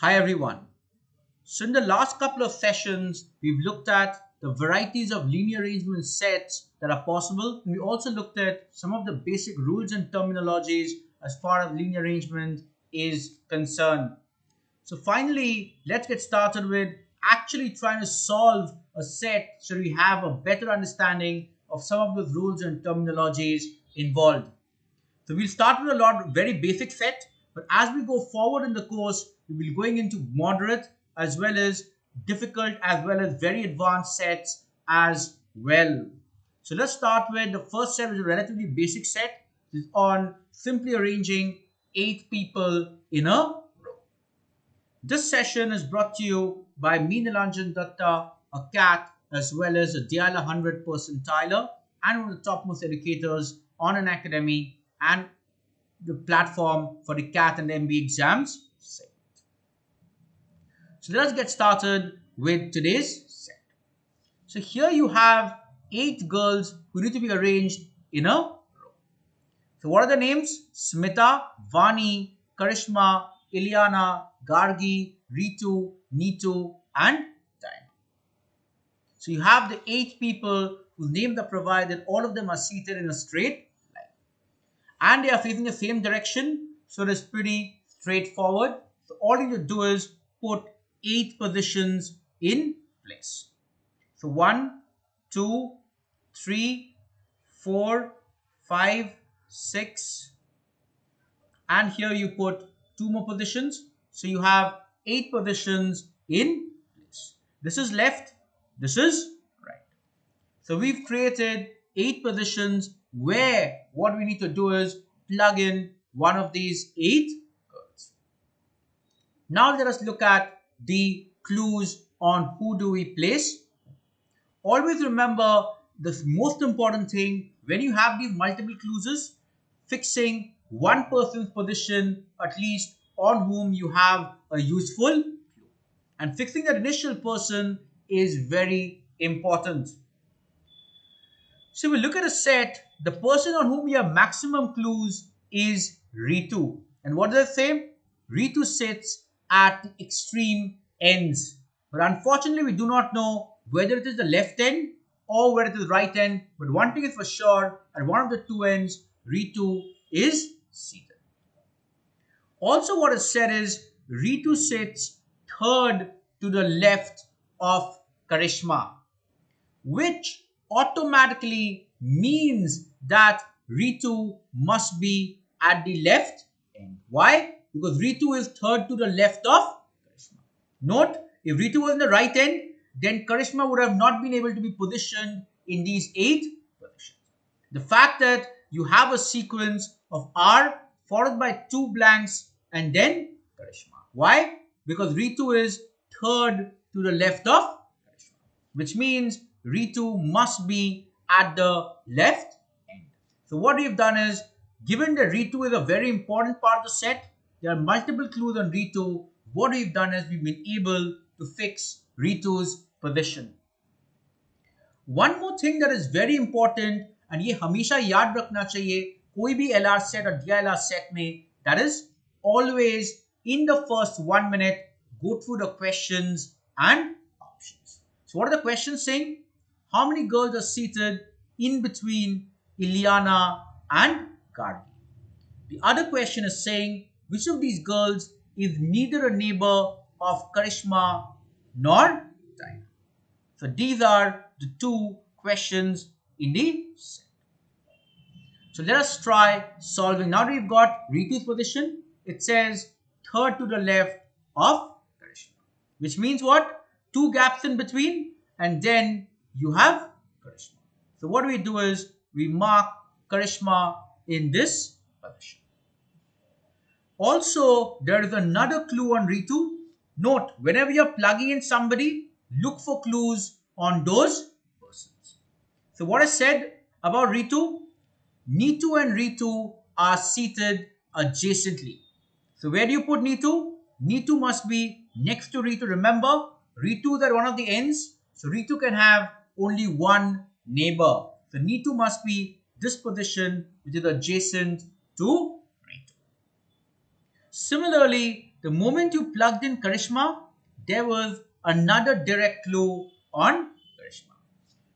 Hi everyone. So in the last couple of sessions, we've looked at the varieties of linear arrangement sets that are possible. And we also looked at some of the basic rules and terminologies as far as linear arrangement is concerned. So finally, let's get started with actually trying to solve a set so we have a better understanding of some of the rules and terminologies involved. So we'll start with a very basic set, but as we go forward in the course, we will be going into moderate as well as difficult as well as very advanced sets as well. So let's start with the first set, which is a relatively basic set. It's on simply arranging 8 people in a row. This session is brought to you by me, Nilanjan Datta, a CAT, as well as a DILR 100 Percentiler, and one of the topmost educators on Unacademy and the platform for the CAT and MBA exams. So let's get started with today's set. So here you have 8 girls who need to be arranged in a row. So what are the names? Smita, Vani, Karishma, Ilyana, Gargi, Ritu, Neetu, and Time. So you have the 8 people whose names are provided. All of them are seated in a straight line. And they are facing the same direction. So it is pretty straightforward. So all you need to do is put 8 positions in place. So 1, 2, 3, 4, 5, 6. And here you put 2 more positions. So you have 8 positions in place. This is left. This is right. So we've created 8 positions where what we need to do is plug in one of these 8 girls. Now let us look at the clues on who do we place. Always remember the most important thing when you have these multiple clues is fixing one person's position at least on whom you have a useful clue. And fixing that initial person is very important. So we look at a set, the person on whom we have maximum clues is Ritu. And what does it say? Ritu sits at the extreme ends. But unfortunately, we do not know whether it is the left end or whether it is the right end. But one thing is for sure, at one of the 2 ends, Ritu is seated. Also, what is said is Ritu sits third to the left of Karishma, which automatically means that Ritu must be at the left end. Why? Because Ritu is third to the left of Karishma. Note, if Ritu was in the right end, then Karishma would have not been able to be positioned in these 8 positions. The fact that you have a sequence of R followed by 2 blanks and then Karishma. Why? Because Ritu is third to the left of Karishma, which means Ritu must be at the left end. So what we've done is, given that Ritu is a very important part of the set, there are multiple clues on Ritu. What we've done is we've been able to fix Ritu's position. One more thing that is very important, and ये हमेशा याद रखना चाहिए कोई भी LR set or DILR set में, that is always in the first 1 minute go through the questions and options. So what are the questions saying? How many girls are seated in between Ilyana and Gargi? The other question is saying which of these girls is neither a neighbor of Karishma nor Time. So these are the 2 questions in the set. So let us try solving. Now that we've got Ritu's position, it says third to the left of Karishma, which means what? 2 gaps in between, and then you have Karishma. So what we do is we mark Karishma in this position. Also, there is another clue on Ritu. Note, whenever you're plugging in somebody, look for clues on those persons. So what I said about Ritu? Neetu and Ritu are seated adjacently. So where do you put Neetu? Neetu must be next to Ritu. Remember, Ritu is at one of the ends. So Ritu can have only one neighbor. So Neetu must be this position, which is adjacent to Ritu. Similarly, the moment you plugged in Karishma, there was another direct clue on Karishma.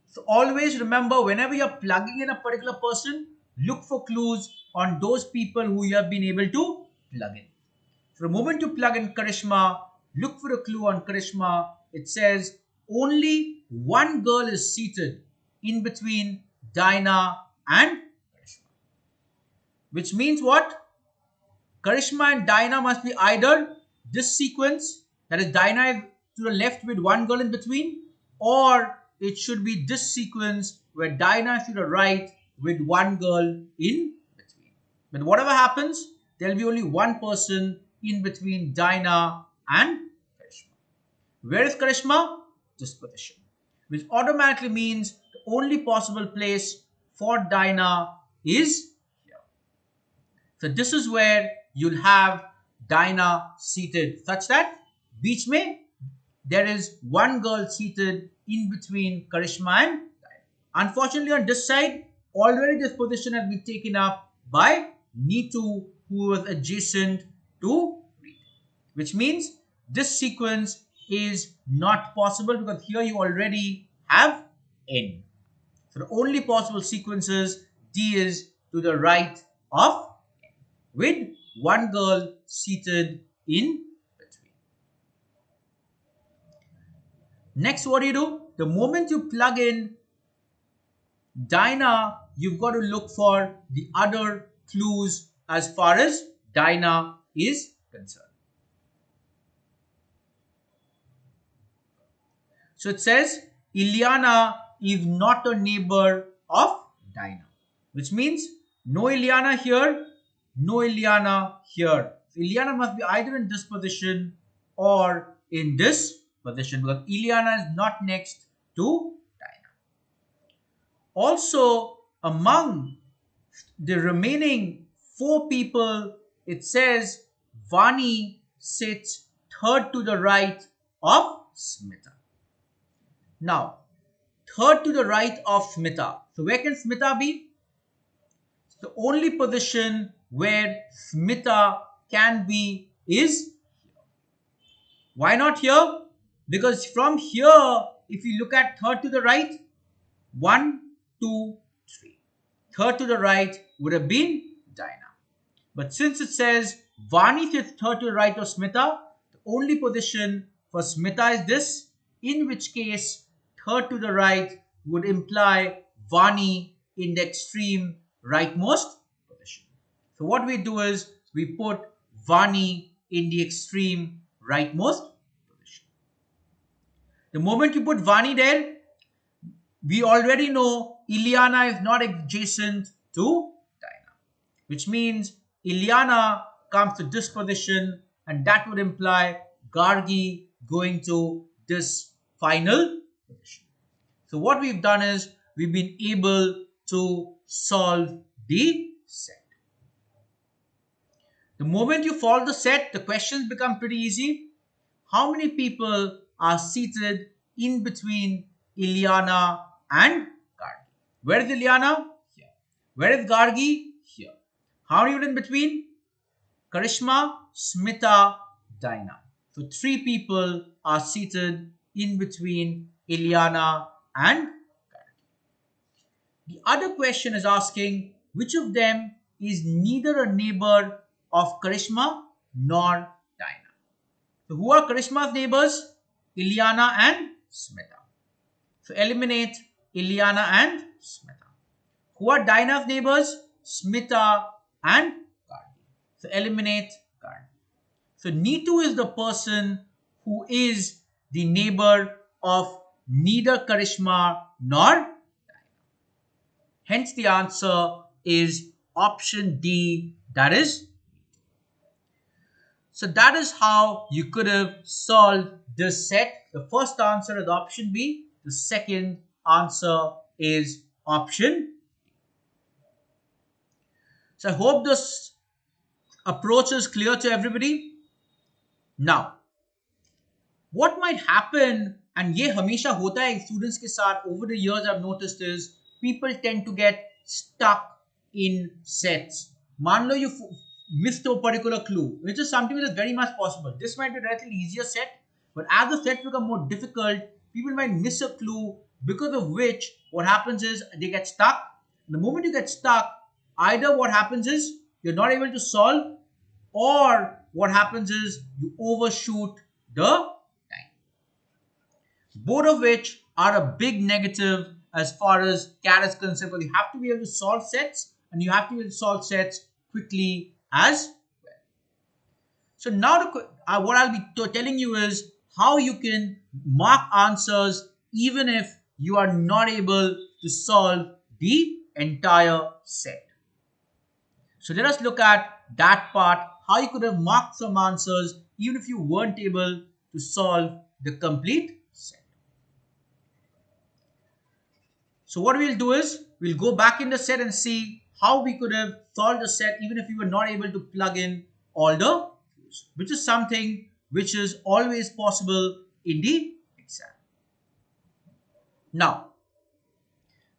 So always remember, whenever you're plugging in a particular person, look for clues on those people who you have been able to plug in. So the moment you plug in Karishma, look for a clue on Karishma. It says only one girl is seated in between Dinah and Karishma. Which means what? Karishma and Dinah must be either this sequence, that is Dinah is to the left with one girl in between, or it should be this sequence where Dinah is to the right with one girl in between. But whatever happens, there will be only one person in between Dinah and Karishma. Where is Karishma? This position, which automatically means the only possible place for Dinah is here. So this is where you'll have Dinah seated, such that beach mein there is one girl seated in between Karishma and Dinah. Unfortunately, on this side, already this position has been taken up by Neetu, who was adjacent to Reed, which means this sequence is not possible because here you already have N. So the only possible sequence is D is to the right of N, with one girl seated in between. Next, what do? The moment you plug in Dinah, you've got to look for the other clues as far as Dinah is concerned. So it says Ileana is not a neighbor of Dinah, which means no Ileana here, no Ileana here. So Ileana must be either in this position or in this position because Ileana is not next to Dinah. Also, among the remaining four people, it says Vani sits third to the right of Smita. Now, third to the right of Smita. So where can Smita be? The only position where Smita can be is here. Why not here? Because from here, if you look at third to the right, 1, 2, 3. Third to the right would have been Dinah. But since it says Vani sits third to the right of Smita, the only position for Smita is this, in which case third to the right would imply Vani in the extreme rightmost position. So what we do is we put Vani in the extreme rightmost position. The moment you put Vani there, we already know Ileana is not adjacent to Dinah, which means Ileana comes to this position, and that would imply Gargi going to this final position. So what we've done is we've been able to solve the set. The moment you solve the set, the questions become pretty easy. How many people are seated in between Ileana and Gargi? Where is Ileana? Here. Where is Gargi? Here. How many are in between? Karishma, Smita, Dinah. So 3 people are seated in between Ileana and Gargi. The other question is asking which of them is neither a neighbor of Karishma nor Dinah. So who are Karishma's neighbors? Ileana and Smita. So eliminate Ileana and Smita. Who are Dinah's neighbors? Smita and Gargi. So eliminate Gargi. So Neetu is the person who is the neighbor of neither Karishma nor Dinah. Hence the answer is option D, that is. So that is how you could have solved this set. The first answer is option B. The second answer is option D. So I hope this approach is clear to everybody. Now, what might happen, and ये हमेशा होता है students के साथ, over the years I've noticed is people tend to get stuck in sets. मान लो you missed a particular clue, which is something that is very much possible. This might be a relatively easier set, but as the set become more difficult, people might miss a clue, because of which what happens is they get stuck. The moment you get stuck, either what happens is you're not able to solve, or what happens is you overshoot the time. Both of which are a big negative as far as CAT is concerned, because you have to be able to solve sets, and you have to be able to solve sets quickly as well. So now what I'll be telling you is how you can mark answers even if you are not able to solve the entire set. So let us look at that part, how you could have marked some answers even if you weren't able to solve the complete set. So what we'll do is we'll go back in the set and see how we could have solved the set even if we were not able to plug in all the clues, which is something which is always possible in the exam. Now,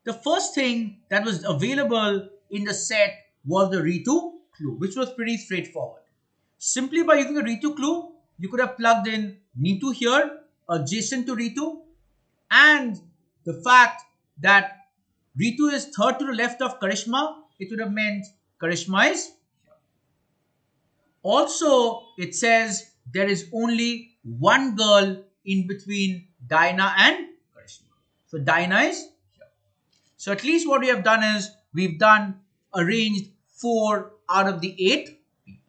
the first thing that was available in the set was the Ritu clue, which was pretty straightforward. Simply by using the Ritu clue, you could have plugged in Neetu here, adjacent to Ritu, and the fact that Ritu is third to the left of Karishma, it would have meant Karishma is here. Also, it says there is only one girl in between Dinah and Karishma. So Dinah is here. So at least what we have done is we've arranged 4 out of the 8 people.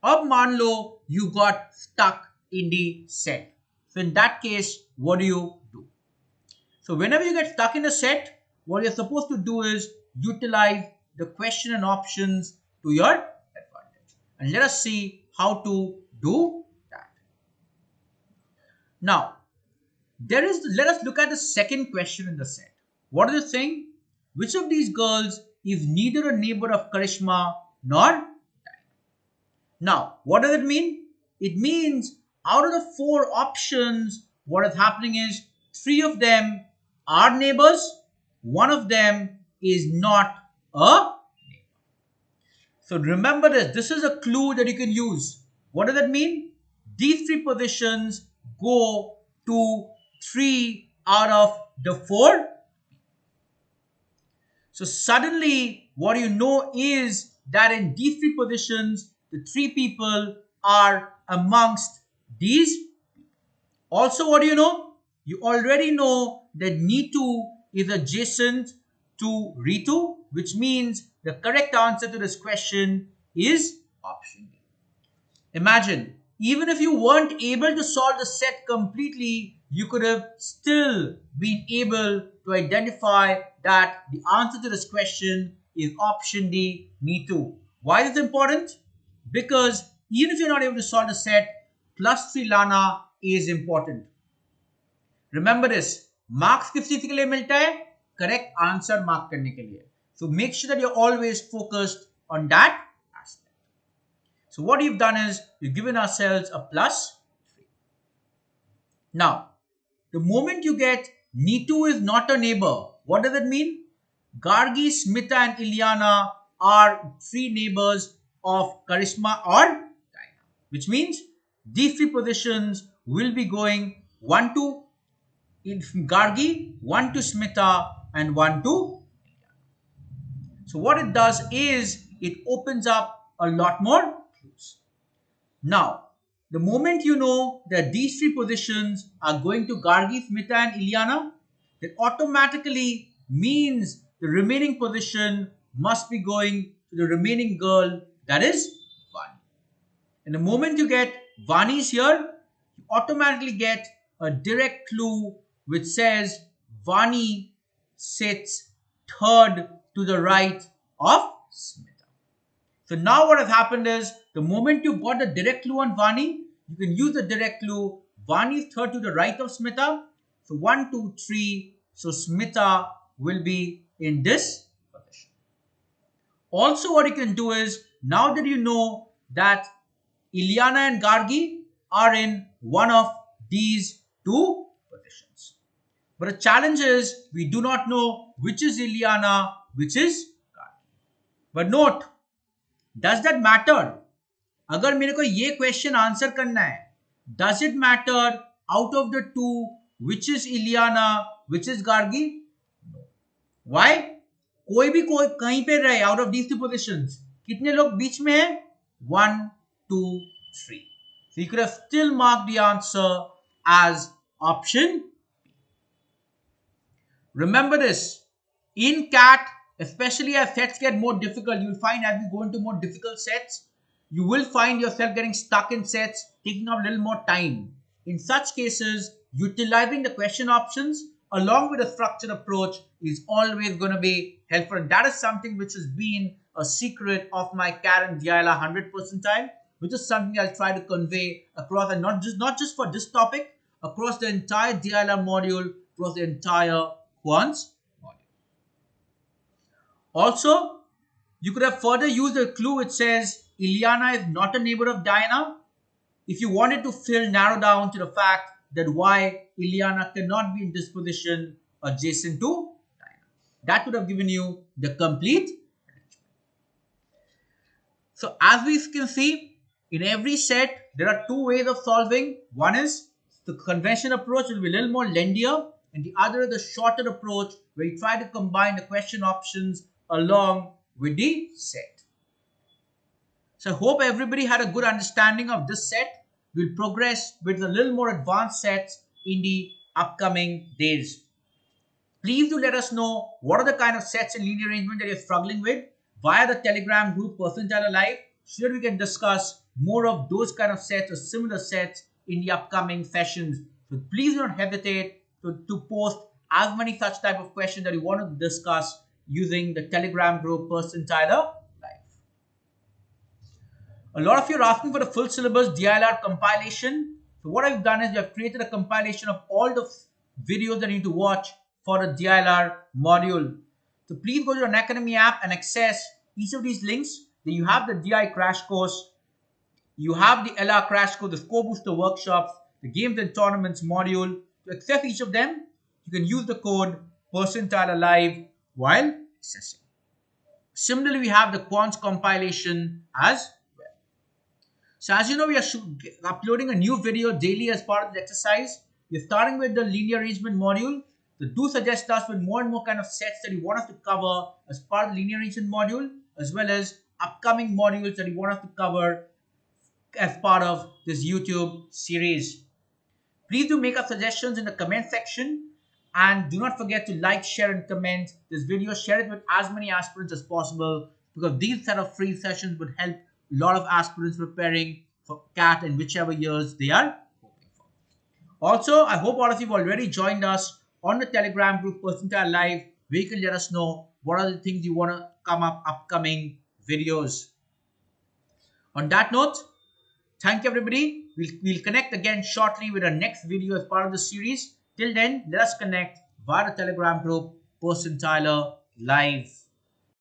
Ab maan lo you got stuck in the set. So in that case, what do you do? So whenever you get stuck in a set, what you're supposed to do is utilize the question and options to your advantage. And let us see how to do that. Now, let us look at the second question in the set. What is it saying? Which of these girls is neither a neighbor of Karishma nor Dinah? Now, what does it mean? It means out of the 4 options, what is happening is 3 of them are neighbors, 1 of them is not a neighbor. So remember this is a clue that you can use. What does that mean? These 3 positions go to 3 out of the 4. So suddenly what you know is that in these 3 positions, the 3 people are amongst these. Also, what do you know? You already know that Neetu is adjacent to Ritu, which means the correct answer to this question is option B. Imagine, even if you weren't able to solve the set completely, you could have still been able to identify that the answer to this question is option D, Neetu. Why is it important? Because even if you're not able to solve the set, +3 लाना is important. Remember this, marks किस चीज के लिए मिलता है? Correct answer mark करने के लिए. So make sure that you're always focused on that aspect. So what you've done is you've given ourselves a +3. Now, the moment you get Neetu is not a neighbor, what does it mean? Gargi, Smita and Ilyana are 3 neighbors of Karishma or Dinah, which means these 3 positions will be going 1 to Gargi, 1 to Smita and 1 to Ilyana. So what it does is it opens up a lot more clues. Now, the moment you know that these 3 positions are going to Gargi, Smita and Ilyana, that automatically means the remaining position must be going to the remaining girl, that is Vani. And the moment you get Vani's here, you automatically get a direct clue which says Vani sits third to the right of Smita. So now what has happened is the moment you got the direct clue on Vani, you can use the direct clue. Vani is third to the right of Smita. So 1, 2, 3. So Smita will be in this position. Also what you can do is, now that you know that Ilyana and Gargi are in one of these 2 positions. But the challenge is we do not know which is Ilyana, which is Gargi. But note, Does that matter? अगर मेरे को ये question answer करना है, does it matter out of the two which is Ileana, which is Gargi? No. Why? कोई कहीं पे रहे out of these two positions. कितने लोग बीच में हैं? 1, 2, 3. So you could have still marked the answer as option. Remember this, in CAT, especially as sets get more difficult, you will find as we go into more difficult sets, you will find yourself getting stuck in sets, taking up a little more time. In such cases, utilizing the question options along with a structured approach is always going to be helpful. And that is something which has been a secret of my CAT and DILR 100 percentile, which is something I'll try to convey across, and not just for this topic, across the entire DILR module, across the entire Quants module. Also, you could have further used a clue which says Ileana is not a neighbor of Diana. If you wanted to narrow down to the fact that why Ileana cannot be in this position adjacent to Diana. That would have given you the complete arrangement. So as we can see, in every set, there are two ways of solving. One is the conventional approach will be a little more lengthier, and the other is the shorter approach where you try to combine the question options along with the set. So I hope everybody had a good understanding of this set. We'll progress with a little more advanced sets in the upcoming days. Please do let us know what are the kind of sets and linear arrangement that you're struggling with via the Telegram group Percentiler so that we can discuss more of those kind of sets or similar sets in the upcoming sessions. So please don't hesitate to post as many such type of questions that you want to discuss using the Telegram group Percentiler. A lot of you are asking for the full syllabus DILR compilation. So what I've done is I've created a compilation of all the videos that you need to watch for the DILR module. So please go to the Unacademy app and access each of these links. Then you have the DI crash course, you have the LR crash course, the score booster workshops, the games and tournaments module. To access each of them, you can use the code PERCENTILERLIVE while accessing. Similarly, we have the Quants compilation as well. So as you know, we are uploading a new video daily as part of the exercise. We're starting with the linear arrangement module. So do suggest us with more and more kind of sets that you want us to cover as part of the linear arrangement module, as well as upcoming modules that you want us to cover as part of this YouTube series. Please do make up suggestions in the comment section, and do not forget to like, share and comment this video. Share it with as many aspirants as possible, because these set of free sessions would help a lot of aspirants preparing for CAT in whichever years they are hoping for. Also, I hope all of you have already joined us on the Telegram group Percentile Live, where you can let us know what are the things you want to come up upcoming videos. On that note, thank you everybody. We'll connect again shortly with our next video as part of the series. Till then, let us connect via the Telegram group Percentiler Live.